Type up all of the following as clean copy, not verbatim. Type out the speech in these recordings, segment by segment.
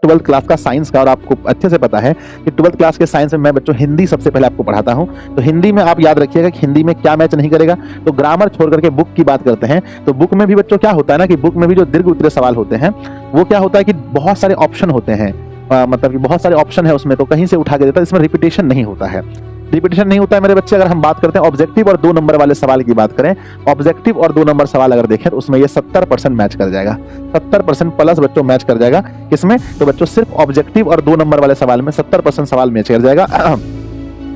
Twelfth class का science का, और आपको अच्छे से पता है कि ट्वेल्थ क्लास के साइंस में मैं बच्चों हिंदी सबसे पहले आपको पढ़ाता हूं। तो हिंदी में आप याद रखिएगा कि हिंदी में क्या मैच नहीं करेगा। तो ग्रामर छोड़ करके बुक की बात करते हैं, तो बुक में भी बच्चों क्या होता है ना कि बुक में भी जो दीर्घ उत्तरीय सवाल होते हैं वो क्या होता है कि बहुत सारे ऑप्शन होते हैं, मतलब कि बहुत सारे ऑप्शन है उसमें, तो कहीं से उठा के देता है, इसमें रिपीटेशन नहीं होता है। रिपीटेशन नहीं होता है मेरे बच्चे। अगर हम बात करते हैं ऑब्जेक्टिव और 2 नंबर वाले सवाल की बात करें, ऑब्जेक्टिव और 2 नंबर सवाल अगर देखें तो उसमें ये 70% मैच कर जाएगा, 70% प्लस बच्चों मैच कर जाएगा। किसमें? तो बच्चों सिर्फ ऑब्जेक्टिव और 2 नंबर वाले सवाल में 70% सवाल मैच कर जाएगा।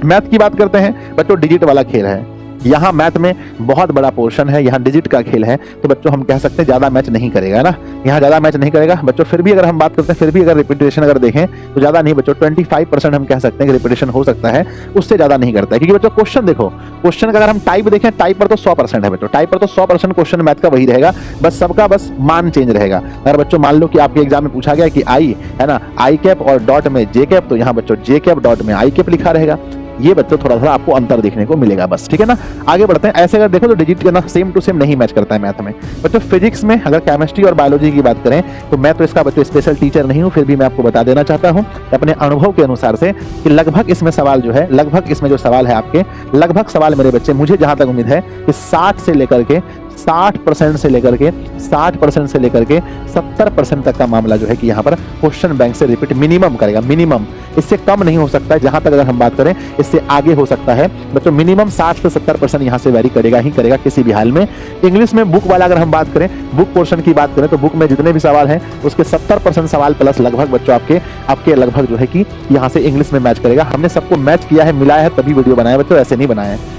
मैथ की बात करते हैं बच्चों, डिजिट वाला खेल है। यहाँ मैथ में बहुत बड़ा पोर्शन है, यहाँ डिजिट का खेल है, तो बच्चों हम कह सकते हैं ज्यादा मैच नहीं करेगा ना, यहाँ ज्यादा मैच नहीं करेगा बच्चों। फिर भी अगर हम बात करते हैं, फिर भी अगर रिपीटेशन अगर देखें तो ज्यादा नहीं बच्चों, 25% हम कह सकते हैं कि रिपीटेशन हो सकता है, उससे ज्यादा नहीं करता है। क्योंकि बच्चों क्वेश्चन देखो, क्वेश्चन का अगर हम टाइप देखें, टाइप पर तो 100% है बच्चों, टाइप पर तो 100% क्वेश्चन मैथ का वही रहेगा, बस सबका बस मान चेंज रहेगा। अगर बच्चों मान लो कि आपके एग्जाम में पूछा गया कि आई है ना, आई कैप और डॉट में जे कैप, तो यहाँ बच्चों जे कैप डॉट में आई कैप लिखा रहेगा। ये बच्चों थोड़ा थोड़ा आपको अंतर देखने को मिलेगा बस, ठीक है ना। आगे बढ़ते हैं। ऐसे अगर देखो तो डिजिट करना सेम टू सेम नहीं मैच करता है मैथ में बच्चों। फिजिक्स में अगर केमिस्ट्री और बायोलॉजी की बात करें तो मैं तो इसका बच्चों स्पेशल टीचर नहीं हूं, फिर भी मैं आपको बता देना चाहता हूं अपने अनुभव के अनुसार से कि लगभग इसमें सवाल जो है, लगभग इसमें जो सवाल है आपके, लगभग सवाल मेरे बच्चे, मुझे जहां तक उम्मीद है कि 60% से लेकर के 60% से लेकर के 60% से लेकर के 70% तक का मामला जो है कि यहाँ पर क्वेश्चन बैंक से रिपीट मिनिमम करेगा, मिनिमम। इससे कम नहीं हो सकता है। जहां तक अगर हम बात करें इससे आगे हो सकता है बच्चों, मिनिमम 60 से 70% यहाँ से वेरी करेगा ही करेगा किसी भी हाल में। इंग्लिश में बुक वाला अगर हम बात करें, बुक पोर्शन की बात करें, तो बुक में जितने भी सवाल हैं उसके 70% सवाल प्लस लगभग बच्चों आपके लगभग जो है कि यहाँ से इंग्लिश में मैच करेगा। हमने सबको मैच किया है, मिलाया है, तभी वीडियो बनाया बच्चों, ऐसे नहीं बनाया है।